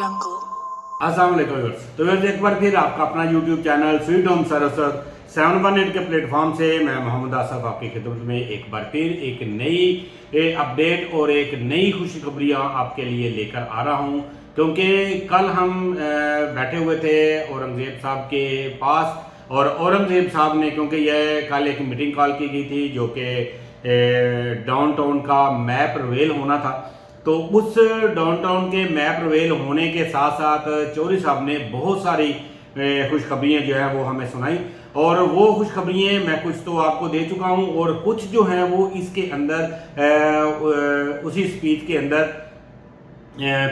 अस्सलाम वालेकुम व्यूअर्स। तो व्यूअर्स एक बार फिर आपका अपना यूट्यूब चैनल स्वीट होम सरसद 718 के प्लेटफॉर्म से मैं मोहम्मद आसफ आपकी खिदमत में एक बार फिर एक नई अपडेट और एक नई खुशखबरियाँ आपके लिए लेकर आ रहा हूँ। क्योंकि कल हम बैठे हुए थे औरंगज़ेब साहब के पास और औरंगज़ेब साहब ने, क्योंकि यह कल एक मीटिंग कॉल की गई थी जो कि डाउनटाउन का मैप रिवील होना था, तो उस डाउनटाउन के मैप रिवील होने के साथ साथ चौधरी साहब ने बहुत सारी खुशखबरियाँ जो है वो हमें सुनाई। और वो खुशखबरियाँ मैं कुछ तो आपको दे चुका हूँ और कुछ जो हैं वो इसके अंदर उसी स्पीच के अंदर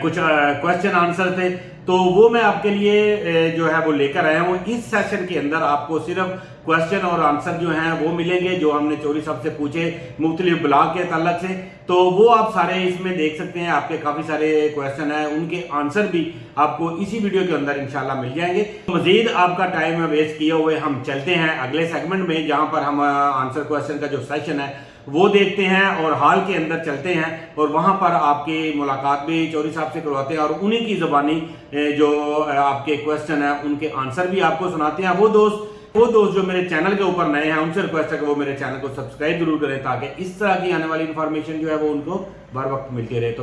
कुछ क्वेश्चन आंसर थे, तो वो मैं आपके लिए जो है वो लेकर आया हूँ। इस सेशन के अंदर आपको सिर्फ क्वेश्चन और आंसर जो हैं वो मिलेंगे जो हमने चौधरी साहब से पूछे मुख्तलिफ ब्लॉग के ताल्लुक से, तो वो आप सारे इसमें देख सकते हैं। आपके काफ़ी सारे क्वेश्चन हैं, उनके आंसर भी आपको इसी वीडियो के अंदर इंशाल्लाह मिल जाएंगे। मजीद आपका टाइम वेस्ट किए हुए हम चलते हैं अगले सेगमेंट में, जहाँ पर हम आंसर क्वेश्चन का जो सेशन है वो देखते हैं और हॉल के अंदर चलते हैं और वहाँ पर आपकी मुलाकात भी चौधरी साहब से करवाते हैं और उन्हीं की ज़बानी जो आपके क्वेश्चन है उनके आंसर भी आपको सुनाते हैं। वो दोस्त जो मेरे चैनल के ऊपर नए हैं उनसे रिक्वेस्ट है कि वो मेरे चैनल को सब्सक्राइब जरूर करें ताकि इस तरह की आने वाली इंफॉर्मेशन जो है वो उनको बर वक्त मिलती रहे। तो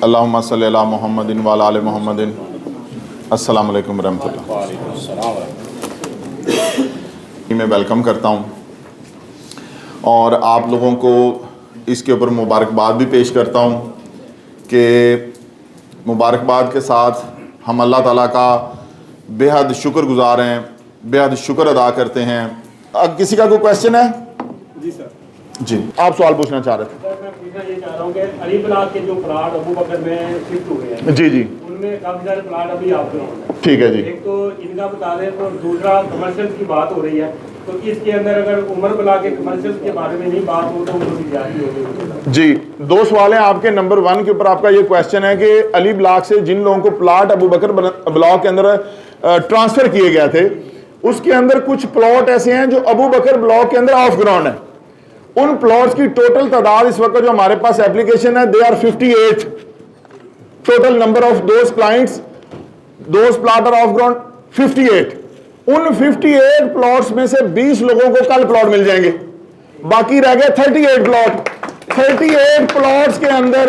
अल्लाहुम्मा सल्ली अला मुहम्मदिन व अला आलि मुहम्मदिन। अस्सलामु अलैकुम रहमतुल्लाह। मैं वेलकम करता हूँ और आप लोगों को इसके ऊपर मुबारकबाद भी पेश करता हूँ कि मुबारकबाद के साथ हम अल्लाह ताला का बेहद शुक्रगुजार हैं, बेहद शुक्र अदा करते हैं। अब किसी का कोई क्वेश्चन है? जी सर। जी, आप सवाल पूछना चाह रहे थे? सर मैं पूछना ये चाह रहा हूँ कि अली ब्लॉक के जो प्लाट अबू बकर में शिफ्ट हुए हैं, जी जी, उनमें काफ़ी सारे प्लाट अभी आप हैं। ठीक है जी। एक तो इनका बता दें, तो दूसरा कमर्शियल की बात हो रही है, तो इसके अंदर अगर उमर ब्लॉक के कमर्शियल के बारे में नहीं बात हो तो उनको जारी होगी। जी, दो सवाल हैं आपके। नंबर 1 के ऊपर आपका ये क्वेश्चन है कि अली ब्लॉक से जिन लोगों को प्लाट अबू बकर ब्लॉक के अंदर ट्रांसफर किए गए थे, उसके अंदर कुछ प्लॉट ऐसे हैं जो अबू बकर ब्लॉक के अंदर ऑफ ग्राउंड है। उन प्लॉट्स की टोटल तादाद इस वक्त जो हमारे पास एप्लीकेशन है, they are 58। Total number of those clients, those plot are of ground 58। उन 58 प्लॉट्स में से 20 लोगों को कल प्लॉट मिल जाएंगे, बाकी रह गए 38 प्लॉट। 38 प्लॉट्स के अंदर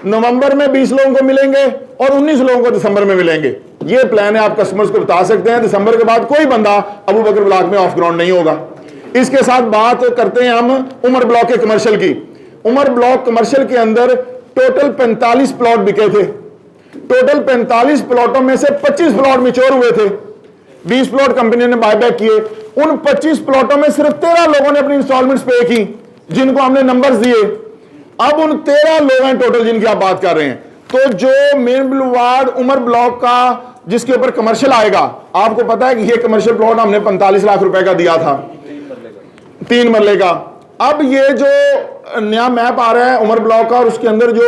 नवंबर में 20 लोगों को मिलेंगे और 19 लोगों को दिसंबर में मिलेंगे। ये प्लान है, आप कस्टमर्स को बता सकते हैं। दिसंबर के बाद कोई बंदा अबू बकर ब्लॉक में ऑफ ग्राउंड नहीं होगा। इसके साथ बात करते हैं हम उमर ब्लॉक के कमर्शियल की। उमर ब्लॉक कमर्शियल के अंदर टोटल 45 प्लॉट बिके थे। टोटल 45 प्लॉटों में से 25 प्लॉट मैच्योर हुए थे, 20 प्लॉट कंपनी ने बायबैक किए। उन 25 प्लॉटों में सिर्फ 13 लोगों ने अपनी इंस्टॉलमेंट्स पे की, जिनको हमने नंबर्स दिए। अब उन 13 लोग हैं टोटल जिनकी आप बात कर रहे हैं। तो जो मेन बुलवार्ड उमर ब्लॉक का जिसके ऊपर कमर्शियल आएगा, आपको पता है कि ये कमर्शियल प्लॉट हमने 45 लाख रुपए का दिया था, 3 मरले का। अब ये जो नया मैप आ रहा है उमर ब्लॉक का और उसके अंदर जो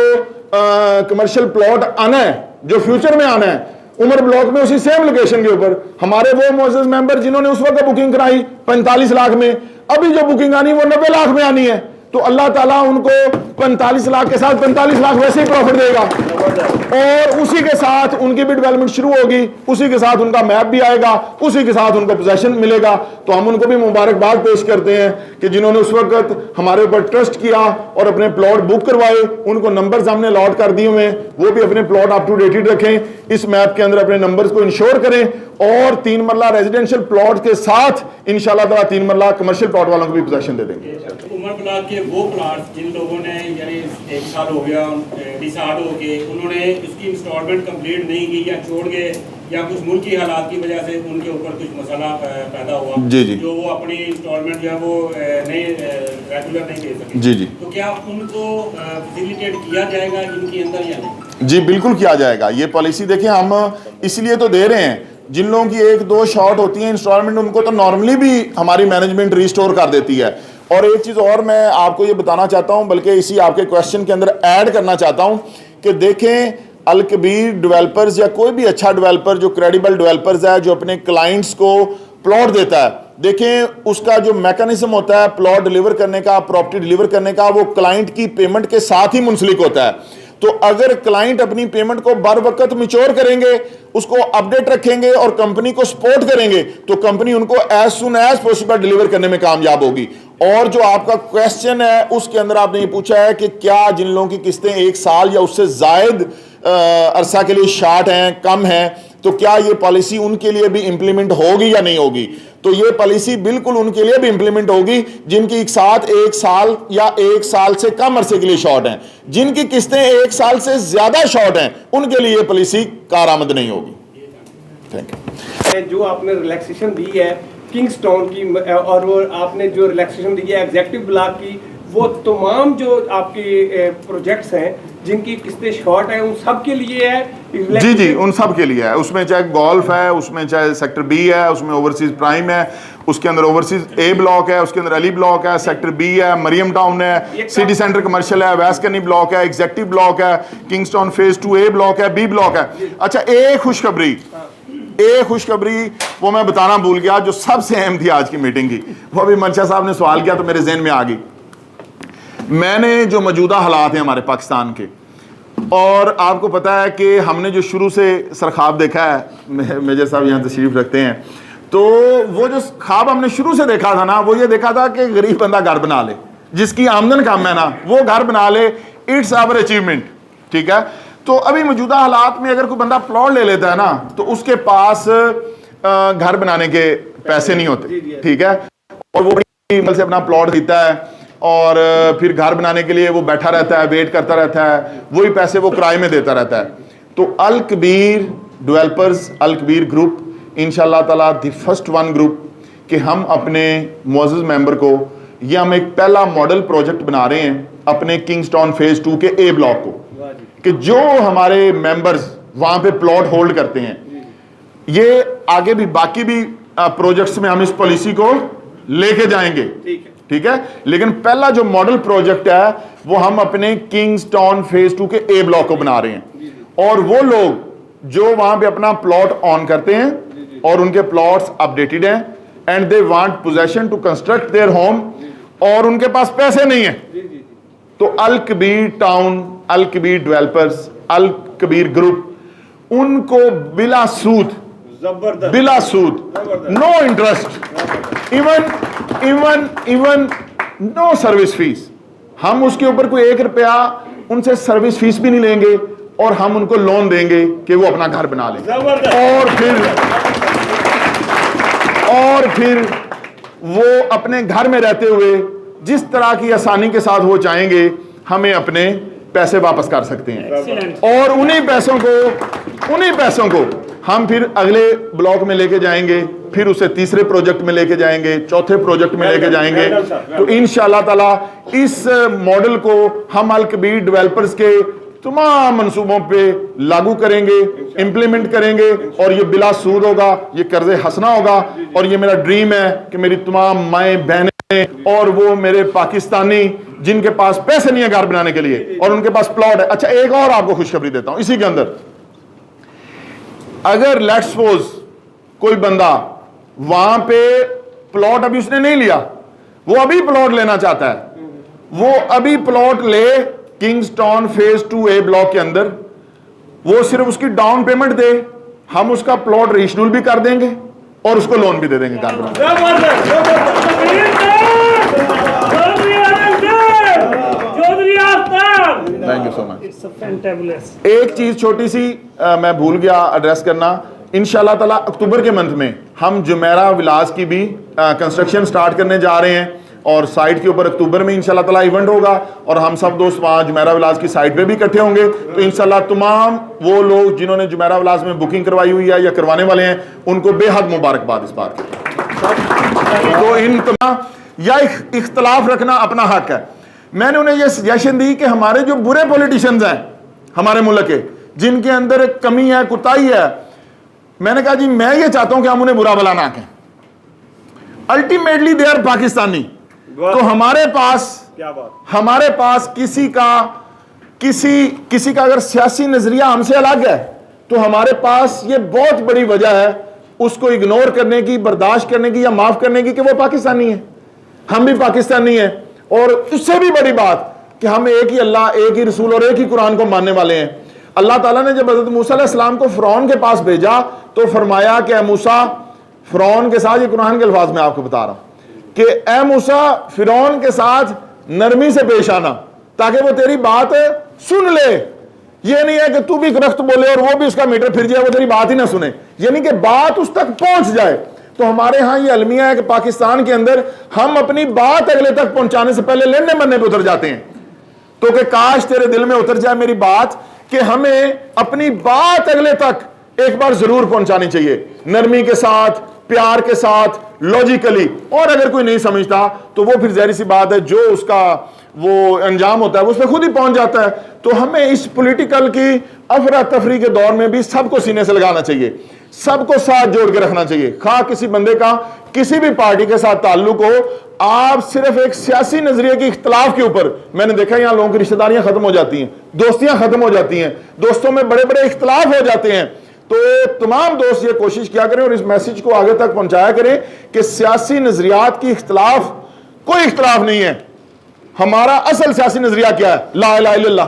कमर्शियल प्लॉट आना है, जो फ्यूचर में आना है उमर ब्लॉक में, उसी सेम लोकेशन के ऊपर, हमारे वो मोअज़्ज़ज़ मेंबर जिन्होंने उस वक्त बुकिंग कराई 45 लाख में, अभी जो बुकिंग आनी वो 90 लाख में आनी है। तो अल्लाह ताला उनको 45 लाख के साथ 45 लाख वैसे ही प्रॉफिट देगा और उसी के साथ उनकी भी डेवलपमेंट शुरू होगी, उसी के साथ उनका मैप भी आएगा, उसी के साथ उनको पोजेशन मिलेगा। तो हम उनको भी मुबारकबाद पेश करते हैं कि जिन्होंने उस वक्त हमारे ऊपर ट्रस्ट किया और अपने प्लॉट बुक करवाए, उनको नंबर्स हमने अलॉट कर दिए हुए, वो भी अपने प्लॉट अप टू डेटेड रखें, इस मैप के अंदर अपने नंबर्स को इंश्योर करें और 3 मरला रेजिडेंशियल प्लॉट के साथ इंशाल्लाह ताला 3 मरला कमर्शियल प्लॉट वालों को भी पोजेशन दे देंगे। उमर ब्लॉक के वो प्लाट जिन लोगों ने यानी 1 साल हो गया डिसाइड हो के उन्होंने इसकी इंस्टॉलमेंट कंप्लीट नहीं की या छोड़ गए या कुछ मुल्की हालात की वजह से उनके ऊपर कुछ मसला पैदा हुआ, जी जी, जो वो अपनी इंस्टॉलमेंट जो है वो नहीं रेगुलर नहीं दे सके, जी जी, तो क्या उनको फैसिलिटेट किया जाएगा इनके अंदर या नहीं? जी बिल्कुल किया जाएगा। ये पॉलिसी देखिए हम इसलिए तो दे रहे हैं, जिन लोगों की 1-2 शॉर्ट होती है इंस्टॉलमेंट, उनको तो नॉर्मली भी हमारी मैनेजमेंट रिस्टोर कर देती है। और एक चीज़ और मैं आपको ये बताना चाहता हूँ, बल्कि इसी आपके क्वेश्चन के अंदर ऐड करना चाहता हूँ कि देखें, अल कबीर डेवलपर्स या कोई भी अच्छा डेवलपर जो क्रेडिबल डेवलपर्स है, जो अपने क्लाइंट्स को प्लॉट देता है, देखें उसका जो मैकेनिज्म होता है प्लॉट डिलीवर करने का, प्रॉपर्टी डिलीवर करने का, वो क्लाइंट की पेमेंट के साथ ही मुंसलिक होता है। तो अगर क्लाइंट अपनी पेमेंट को बर वक्त मिच्योर करेंगे, उसको अपडेट रखेंगे और कंपनी को सपोर्ट करेंगे, तो कंपनी उनको as soon as possible deliver करने में कामयाब होगी। और जो आपका क्वेश्चन है उसके अंदर आपने ये पूछा है कि क्या जिन लोगों की किस्तें 1 साल या उससे जायद अरसा के लिए शार्ट हैं, कम हैं, तो क्या ये पॉलिसी उनके लिए भी इंप्लीमेंट होगी या नहीं होगी? तो ये पॉलिसी बिल्कुल उनके लिए भी इंप्लीमेंट होगी जिनकी एक साथ 1 साल या 1 साल से कम अरसे के लिए शॉर्ट हैं। जिनकी किस्तें 1 साल से ज्यादा शॉर्ट हैं उनके लिए ये पॉलिसी कारआमद नहीं होगी। Thank you. जो आपने रिलैक्सेशन दी है किंगस्टोन की और वो आपने जो रिलैक्सेशन दी है एग्जेक्टिव ब्लॉक की, वो तमाम जो आपके प्रोजेक्ट्स हैं जिनकी किस्तें शॉर्ट हैं उन सब के लिए है? जी जी, उन सब के लिए है। उसमें चाहे गोल्फ है, उसमें चाहे सेक्टर बी है, उसमें ओवरसीज प्राइम है, उसके अंदर ओवरसीज ए ब्लॉक है, उसके अंदर अली ब्लॉक है, सेक्टर बी है, मरियम टाउन है, सिटी सेंटर कमर्शियल है, वेस्ट कर्नी ब्लॉक है, एग्जेक्टिव ब्लॉक है, किंगस्टोन फेज 2 ए ब्लॉक है, बी ब्लॉक है। अच्छा, एक खुशखबरी वो मैं बताना भूल गया जो सबसे अहम थी आज की मीटिंग की, वो अभी मंशा साहब ने सवाल किया तो मेरे जहन में आ गई। मैंने जो मौजूदा हालात हैं हमारे पाकिस्तान के, और आपको पता है कि हमने जो शुरू से सर ख्वाब देखा है, मेजर साहब यहाँ तशरीफ रखते हैं, तो वो जो ख्वाब हमने शुरू से देखा था ना, वो ये देखा था कि गरीब बंदा घर बना ले, जिसकी आमदन कम है ना वो घर बना ले। इट्स आवर अचीवमेंट, ठीक है। तो अभी मौजूदा हालात में अगर कोई बंदा प्लॉट ले लेता है ना तो उसके पास घर बनाने के पैसे नहीं होते, ठीक है, और वो बड़ी से अपना प्लॉट खरीदता है और फिर घर बनाने के लिए वो बैठा रहता है, वेट करता रहता है, वही पैसे वो किराए में देता रहता है। तो अल कबीर डेवलपर्स, अल कबीर ग्रुप इंशाल्लाह ताला द फर्स्ट वन ग्रुप कि हम अपने मुअज़्ज़ज़ मेंबर को, ये हम एक पहला मॉडल प्रोजेक्ट बना रहे हैं अपने किंगस्टोन फेज 2 के ए ब्लॉक को, कि जो हमारे मेंबर्स वहां पे प्लॉट होल्ड करते हैं, ये आगे भी बाकी भी प्रोजेक्ट्स में हम इस पॉलिसी को लेके जाएंगे, ठीक है। लेकिन पहला जो मॉडल प्रोजेक्ट है वो हम अपने किंगस्टोन फेज 2 के ए ब्लॉक को बना रहे हैं। और वो लोग जो वहां पे अपना प्लॉट ऑन करते हैं और उनके प्लॉट्स अपडेटेड हैं and they want possession to construct their home और उनके पास पैसे नहीं है, तो Al Kabir town, Al Kabir developers, Al Kabir group उनको बिला सूद, no interest, even no service fee, हम उसके ऊपर कोई 1 रुपया उनसे सर्विस फीस भी नहीं लेंगे और हम उनको लोन देंगे कि वो अपना घर बना लें। और फिर वो अपने घर में रहते हुए जिस तरह की आसानी के साथ वो चाहेंगे हमें अपने पैसे वापस कर सकते हैं। और उन्हीं पैसों को हम फिर अगले ब्लॉक में लेके जाएंगे, फिर उसे तीसरे प्रोजेक्ट में लेके जाएंगे, चौथे प्रोजेक्ट में लेके जाएंगे। तो इंशाल्लाह ताला इस मॉडल को हम अल कबीर डेवलपर्स के तमाम मंसूबों पे लागू करेंगे, इंप्लीमेंट करेंगे और ये बिला सूद होगा, ये कर्जे हंसना होगा। और ये मेरा ड्रीम है कि मेरी तमाम माएँ बहनें और वो मेरे पाकिस्तानी जिनके पास पैसे नहीं है घर बनाने के लिए और उनके पास प्लॉट है। अच्छा, एक और आपको खुशखबरी देता हूं इसी के अंदर, अगर लेट्स सपोज कोई बंदा वहां पे प्लॉट अभी उसने नहीं लिया, वो अभी प्लॉट लेना चाहता है, वो अभी प्लॉट ले किंगस्टोन फेज 2 ए ब्लॉक के अंदर, वो सिर्फ उसकी डाउन पेमेंट दे, हम उसका प्लॉट रजिस्ट्रल भी कर देंगे और उसको लोन भी दे देंगे घर बनाने। Thank you so much. एक चीज छोटी सी मैं भूल गया एड्रेस करना, इंशाल्लाह ताला अक्टूबर के मंथ में हम जुमेरा विलास की भी कंस्ट्रक्शन स्टार्ट करने जा रहे हैं और साइट के ऊपर अक्टूबर में इंशाल्लाह ताला इवेंट होगा और हम सब दोस्त वहाँ जुमेरा विलास की साइट पे भी इकट्ठे होंगे। तो इंशाल्लाह तमाम वो लोग जिन्होंने जुमेरा विलास में बुकिंग करवाई हुई है या करवाने वाले हैं उनको बेहद मुबारकबाद इस बात की। तो इन तमाम या इख्तलाफ रखना अपना हक है। मैंने उन्हें यह सजेशन दी कि हमारे जो बुरे पॉलिटिशियंस हैं हमारे मुल्क के, जिनके अंदर एक कमी है, कुताही है, मैंने कहा जी मैं ये चाहता हूं कि हम उन्हें बुरा भला ना कहें, अल्टीमेटली दे आर पाकिस्तानी। तो हमारे पास किसी का अगर सियासी नजरिया हमसे अलग है तो हमारे पास ये बहुत बड़ी वजह है उसको इग्नोर करने की, बर्दाश्त करने की या माफ करने की कि वो पाकिस्तानी है, हम भी पाकिस्तानी हैं। और उससे भी बड़ी बात कि हम एक ही अल्लाह, एक ही रसूल और एक ही कुरान को मानने वाले हैं। अल्लाह ताला ने जब हज़रत मूसा अलैहिस्सलाम को फ़िरौन के पास भेजा तो फरमाया कि ए मूसा, फ़िरौन के साथ, ये कुरान के अल्फाज में आपको बता रहा हूं कि ए मूसा, फ़िरौन के साथ नरमी से पेश आना ताकि वो तेरी बात सुन ले। ये नहीं है कि तू भी रख्त बोले और वो भी उसका मीटर फिर जाए, वो तेरी बात ही ना सुने, यानी कि बात उस तक पहुंच जाए। तो हमारे यहाँ ये अलमिया है कि पाकिस्तान के अंदर हम अपनी बात अगले तक पहुंचाने से पहले लेने मरने पे उतर जाते हैं। तो कि काश तेरे दिल में उतर जाए मेरी बात कि हमें अपनी बात अगले तक एक बार जरूर पहुंचानी चाहिए, नरमी के साथ, प्यार के साथ, लॉजिकली। और अगर कोई नहीं समझता तो वो फिर ज़ाहिर सी बात है जो उसका वो अंजाम होता है वो उस पर खुद ही पहुंच जाता है। तो हमें इस पॉलिटिकल की अफरा तफरी के दौर में भी सबको सीने से लगाना चाहिए, सबको साथ जोड़ के रखना चाहिए। खा किसी बंदे का किसी भी पार्टी के साथ ताल्लुक हो, आप सिर्फ एक सियासी नजरिए के इख्तलाफ के ऊपर, मैंने देखा यहां लोगों की रिश्तेदारियां खत्म हो जाती हैं, दोस्तियां खत्म हो जाती हैं, दोस्तों में बड़े बड़े इख्तलाफ हो जाते हैं। तो तमाम दोस्त ये कोशिश किया करें और इस मैसेज को आगे तक पहुंचाया करें कि सियासी नजरियात की इख्तलाफ कोई इख्तलाफ नहीं है। हमारा असल सियासी नजरिया क्या है? ला इलाहा इल्लल्लाह,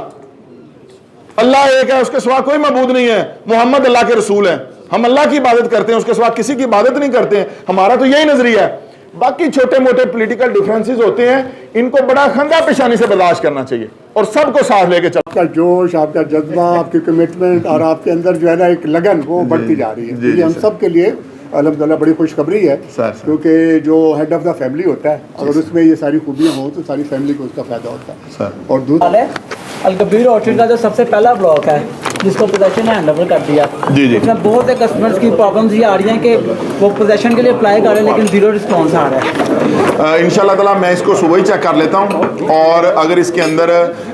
अल्लाह एक है, उसके सिवा कोई मबूद नहीं है, मोहम्मद अल्लाह के रसूल हैं, हम अल्लाह की इबादत करते हैं, उसके सिवा किसी की इबादत नहीं करते हैं। हमारा तो यही नजरिया है। बाकी छोटे मोटे पॉलिटिकल डिफरेंसेस होते हैं, इनको बड़ा खंदा पेशानी से बर्दाश्त करना चाहिए और सबको साथ लेके चल। आपका जोश, आपका जज्बा, आपकी कमिटमेंट और आपके अंदर जो है ना एक लगन वो बढ़ती जा रही है। ये हम सब के लिए अल्हम्दुलिल्लाह बड़ी खुशखबरी है, क्योंकि जो हेड ऑफ द फैमिली होता है अगर उसमें ये सारी खूबियाँ हों तो सारी फैमिली को उसका फायदा होता है। और दूसरा अलकबीर ऑर्चिड का जो सबसे पहला ब्लॉक है जिसको पोजेशन हैंड ओवर कर दिया, इसमें बहुत से कस्टमर्स की प्रॉब्लम्स ये आ रही हैं कि वो पोजेशन के लिए अप्लाई कर रहे हैं लेकिन जीरो रिस्पॉन्स आ रहा है। इंशाल्लाह ताला मैं इसको सुबह ही चेक कर लेता हूँ। और अगर इसके अंदर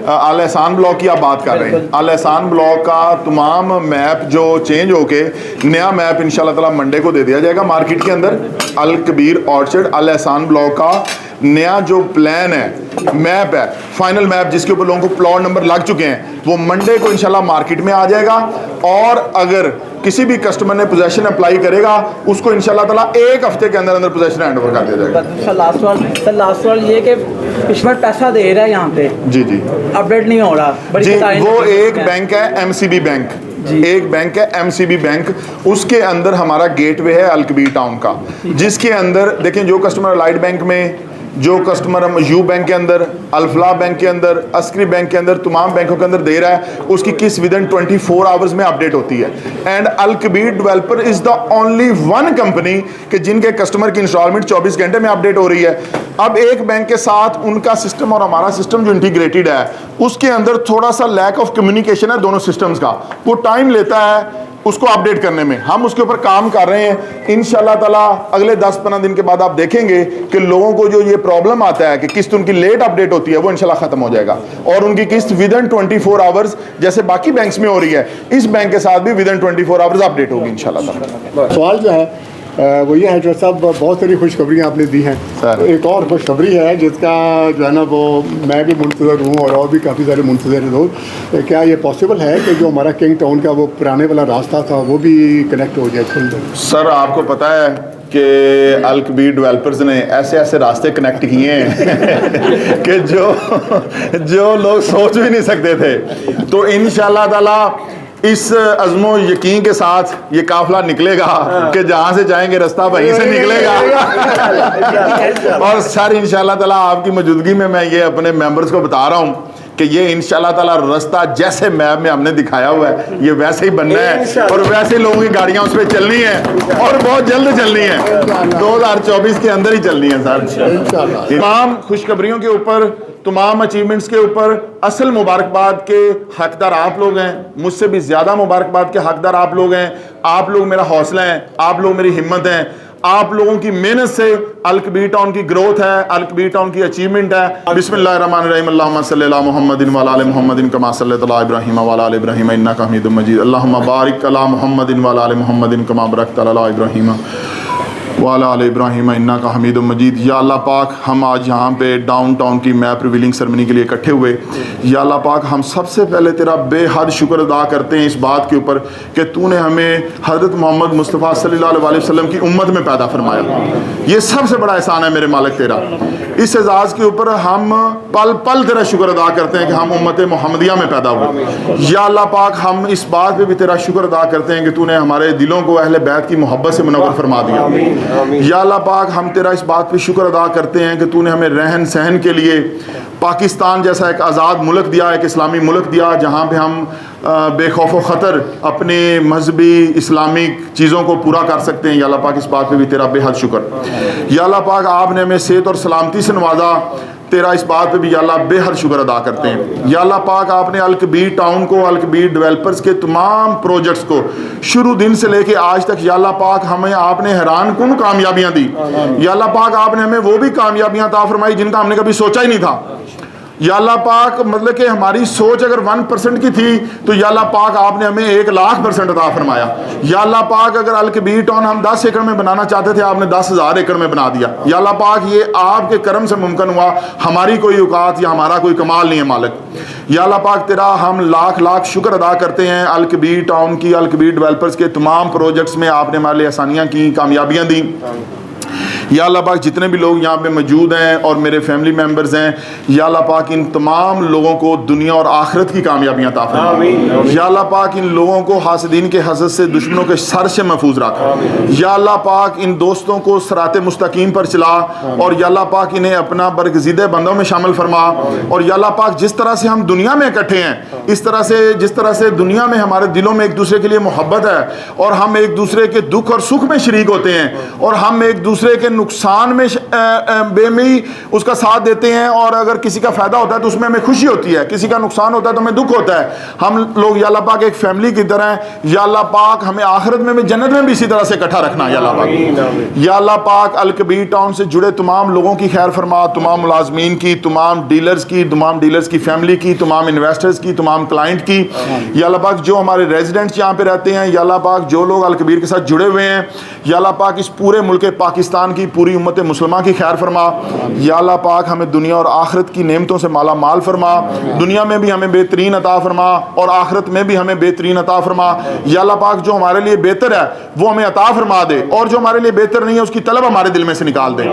अल एहसान ब्लॉक की आप बात कर रहे हैं, अल एहसान ब्लॉक का तमाम मैप जो चेंज होके नया मैप इंशाल्लाह ताला मंडे को दे दिया जाएगा मार्केट के अंदर। अल कबीर ऑर्चर्ड अल एहसान ब्लॉक का नया जो प्लान है, मैप है, फाइनल मैप जिसके ऊपर लोगों को प्लॉट नंबर लग चुके हैं, वो मंडे को इंशाल्लाह मार्केट में आ जाएगा। और अगर किसी भी कस्टमर ने पोजेशन अप्लाई करेगा उसको इंशाल्लाह ताला एक हफ्ते के अंदर अंदर पोजेशन हैंड ओवर कर दिया जाएगा। लास्ट सवाल ये कि कस्टमर पैसा दे रहा है यहाँ पे, जी जी, अपडेट नहीं हो रहा जी। वो एक बैंक है एमसीबी बैंक, एक बैंक है एमसीबी बैंक, उसके अंदर हमारा गेटवे है अलकबीर टाउन का, जिसके अंदर देखें जो कस्टमर अलाइड बैंक में, जो कस्टमर हम यू बैंक के अंदर, अल्फला बैंक के अंदर, अस्करी बैंक के अंदर, तमाम बैंकों के अंदर दे रहा है, उसकी किस विदिन 24 आवर्स में अपडेट होती है। And Al Kabir developer is the only one company कि जिनके कस्टमर की इंस्टॉलमेंट 24 घंटे में अपडेट हो रही है। अब एक बैंक के साथ उनका सिस्टम और हमारा सिस्टम जो इंटीग्रेटेड है उसके अंदर थोड़ा सा लैक ऑफ कम्युनिकेशन है दोनों सिस्टम्स का, वो टाइम लेता है उसको अपडेट करने में। हम उसके ऊपर काम कर रहे हैं। इंशाल्लाह ताला अगले 10-15 दिन के बाद आप देखेंगे कि लोगों को जो ये प्रॉब्लम आता है कि किस्त उनकी लेट अपडेट होती है वो इंशाल्लाह खत्म हो जाएगा और उनकी किस्त विदिन 24 आवर्स जैसे बाकी बैंक्स में हो रही है, इस बैंक के साथ भी विदिन 24 आवर्स अपडेट होगी इंशाल्लाह ताला। सवाल जो है वो ये है जो सब बहुत सारी खुशखबरियाँ आपने दी हैं, तो एक और खुशखबरी है जिसका जो है ना वो मैं भी मुंतज़र हूँ और भी काफ़ी सारे मुंतज़र लोग। क्या ये पॉसिबल है कि जो हमारा किंग टाउन का वो पुराने वाला रास्ता था वो भी कनेक्ट हो जाए खुल जाए? सर आपको पता है कि अल कबीर डेवलपर्स ने ऐसे ऐसे रास्ते कनेक्ट किए हैं कि जो लोग सोच भी नहीं सकते थे। तो इंशाल्लाह ताला इस अज़्मो यकीन के साथ ये काफिला निकलेगा कि जहाँ से जाएंगे रास्ता वहीं से निकलेगा। और सर इंशाल्लाह ताला आपकी मौजूदगी में मैं ये अपने मेंबर्स को बता रहा हूँ कि ये इंशाल्लाह ताला रास्ता जैसे मैप में हमने दिखाया हुआ है ये वैसे ही बनना है और वैसे ही लोगों की गाड़ियाँ उस पर चलनी है और बहुत जल्द चलनी है, 2024 के अंदर ही चलनी है सर। तमाम खुशखबरियों के ऊपर, तमाम अचीवमेंट्स के ऊपर असल मुबारकबाद के हकदार आप लोग हैं, मुझसे भी ज़्यादा मुबारकबाद के हकदार आप लोग हैं। आप लोग मेरा हौसला हैं, आप लोग मेरी हिम्मत हैं, आप लोगों की मेहनत से अल कबीर टाउन की ग्रोथ है, अल कबीर टाउन की अचीवमेंट है। बिस्मिल्लाहिर्रहमानिर्रहीम, अल्लाहुम्मा सल्ली अला मुहम्मदिन व अला आलि मुहम्मदिन कमा सल्लैता अला इब्राहीम व अला आलि इब्राहीम इन्नका हमीदुम मजीद। अल्लाहुम्मा बारिक अला मुहम्मदिन व अला आलि मुहम्मदिन कमा बारकता अला इब्राहीम वाला आल इब्राहीम इन्ना का हमीद मजीद। या अल्लाह पाक, हम आज यहाँ पे डाउन टाउन की मैप रिवीलिंग सेरेमनी के लिए इकट्ठे हुए। या अल्लाह पाक, हम सबसे पहले तेरा बेहद शुक्र अदा करते हैं इस बात के ऊपर कि तूने हमें हज़रत मोहम्मद मुस्तफ़ा सल्लल्लाहु अलैहि वसल्लम की उम्मत में पैदा फरमाया। ये सबसे बड़ा एहसान है मेरे मालिक तेरा। इस एजाज़ के ऊपर हम पल पल तेरा शुक्र अदा करते हैं कि हम उम्मत मोहम्मदिया में पैदा हुए। या अल्लाह पाक, हम इस बात पे भी तेरा शुक्र अदा करते हैं कि तूने हमारे दिलों को अहले बैत की मोहब्बत से मुनव्वर फरमा दिया। या अल्लाह पाक, हम तेरा इस बात पे शुक्र अदा करते हैं कि तूने हमें रहन सहन के लिए पाकिस्तान जैसा एक आज़ाद मुल्क दिया, एक इस्लामी मुल्क दिया, जहाँ पे हम बेखौफ ख़तर अपने मजहबी इस्लामिक चीज़ों को पूरा कर सकते हैं। या अल्लाह पाक, इस बात पे भी तेरा बेहद शुक्र। या अल्लाह पाक, आपने हमें सेहत और सलामती से नवाजा, तेरा इस बात पे भी या अल्लाह बेहद शुक्र अदा करते हैं। या अल्लाह पाक, आपने अल-कबीर टाउन को, अल-कबीर डेवलपर्स के तमाम प्रोजेक्ट्स को शुरू दिन से लेके आज तक या अल्लाह पाक हमें आपने हैरान कुन कामयाबियाँ दी। या अल्लाह पाक, आपने हमें वो भी कामयाबियाँ अता फरमाई जिनका हमने कभी सोचा ही नहीं था। या अल्लाह पाक, मतलब कि हमारी सोच अगर 1% की थी तो या अल्लाह पाक आपने हमें 1,00,000% अता फरमाया। या अल्लाह पाक, अगर अल-कबीर टाउन हम 10 एकड़ में बनाना चाहते थे, आपने 10,000 एकड़ में बना दिया। या अल्लाह पाक, ये आपके करम से मुमकिन हुआ, हमारी कोई औकात या हमारा कोई कमाल नहीं है मालिक। या अल्लाह पाक, तेरा हम लाख लाख शुक्र अदा करते हैं अल-कबीर टाउन की, अल-कबीर डेवलपर्स के तमाम प्रोजेक्ट्स में आपने हमारे लिए आसानियाँ की, कामयाबियाँ दी। या अल्लाह पाक, जितने भी लोग यहाँ पे मौजूद हैं और मेरे फैमिली मेम्बर्स हैं, या अल्लाह पाक, इन तमाम लोगों को दुनिया और आखिरत की कामयाबियाँ अता फरमाए। या अल्लाह पाक, इन लोगों को हासिदीन के हसद से, दुश्मनों के सर से महफूज रख। या अल्लाह पाक, इन दोस्तों को सिराते मुस्तकीम पर चला, और या अल्लाह पाक, इन्हें अपना बरगज़ीदे बंदों में शामिल फरमा। और या अल्लाह पाक, जिस तरह से हम दुनिया में इकट्ठे हैं, इस तरह से जिस तरह से दुनिया में हमारे दिलों में एक दूसरे के लिए मोहब्बत है, और हम एक दूसरे के दुख और सुख में शरीक होते हैं, और हम एक दूसरे के नुकसान में बेमई उसका साथ देते हैं, और अगर किसी का फायदा होता है तो उसमें हमें खुशी होती है, किसी का नुकसान होता है तो हमें दुख होता है। हम लोग या अल्लाह पाक एक फैमिली की तरह हैं। या अल्लाह पाक, हमें आखिरत में भी जन्नत में भी इसी तरह से इकट्ठा रखना। या अल्लाह पाक, या अल्लाह पाक, अल-कबीर टाउन से जुड़े तमाम लोगों की खैर फरमा, तमाम मुलाजमीन की, तमाम डीलर्स की फैमिली की, तमाम इन्वेस्टर्स की, तमाम क्लाइंट की। या अल्लाह पाक, जो हमारे रेजिडेंट्स यहाँ पे रहते हैं, या अल्लाह पाक, जो लोग अल-कबीर के साथ जुड़े हुए हैं, या अल्लाह पाक, इस पूरे मुल्क पाकिस्तान की पूरी उम्मत मुसलमान की खैर फरमा। या अल्लाह पाक, हमें दुनिया और आखिरत की नेमतों से माला माल फरमा, दुनिया में भी हमें बेहतरीन अता फरमा और आखिरत में भी हमें बेहतरीन अता फरमा। या अल्लाह पाक, जो हमारे लिए बेहतर है वो हमें अता फरमा दे, और जो हमारे लिए बेहतर नहीं है उसकी तलब हमारे दिल में से निकाल दे।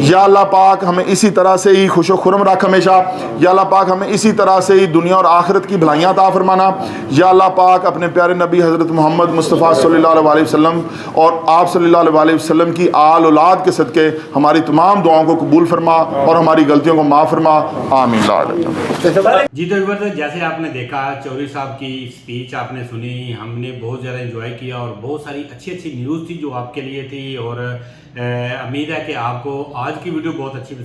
या अल्लाह पाक, हमें इसी तरह से ही खुशो खुरम रख हमेशा। या अल्लाह पाक, हमें इसी तरह से ही दुनिया और आखिरत की भलाइयाँ अता फरमाना। या अल्लाह पाक, अपने प्यारे नबी हज़रत मोहम्मद मुस्तफ़ा सल्लल्लाहु अलैहि वसल्लम और आप सल्लल्लाहु अलैहि वसल्लम की आल औलाद के सदके हमारी तमाम दुआओं को कबूल फरमा और हमारी गलतियों को माफ़ फरमा। आमीन। जी तो जैसे आपने देखा, चौधरी साहब की स्पीच आपने सुनी, हमने बहुत ज़्यादा एंजॉय किया और बहुत सारी अच्छी अच्छी न्यूज़ थी जो आपके लिए थी, और उम्मीद है कि आपको आज की वीडियो बहुत अच्छी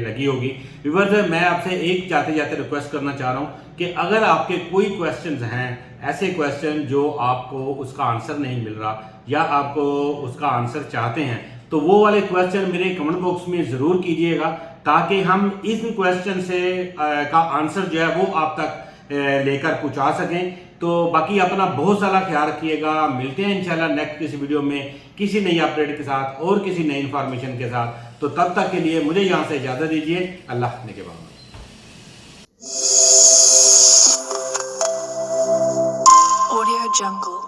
लगी होगी। व्यूअर्स, मैं आपसे एक जाते जाते रिक्वेस्ट करना चाह रहा हूँ कि अगर आपके कोई क्वेश्चंस हैं, ऐसे क्वेश्चन जो आपको उसका आंसर नहीं मिल रहा या आपको उसका आंसर चाहते हैं, तो वो वाले क्वेश्चन मेरे कमेंट बॉक्स में ज़रूर कीजिएगा, ताकि हम इस क्वेश्चन से का आंसर जो है वो आप तक लेकर पहुँचा सकें। तो बाकी अपना बहुत सारा ख्याल रखिएगा। मिलते हैं इंशाल्लाह नेक्स्ट किसी वीडियो में किसी नई अपडेट के साथ और किसी नई इन्फॉर्मेशन के साथ। तो तब तक के लिए मुझे यहाँ से इजाज़त दीजिए। अल्लाह ने के बाद Audio Jungle.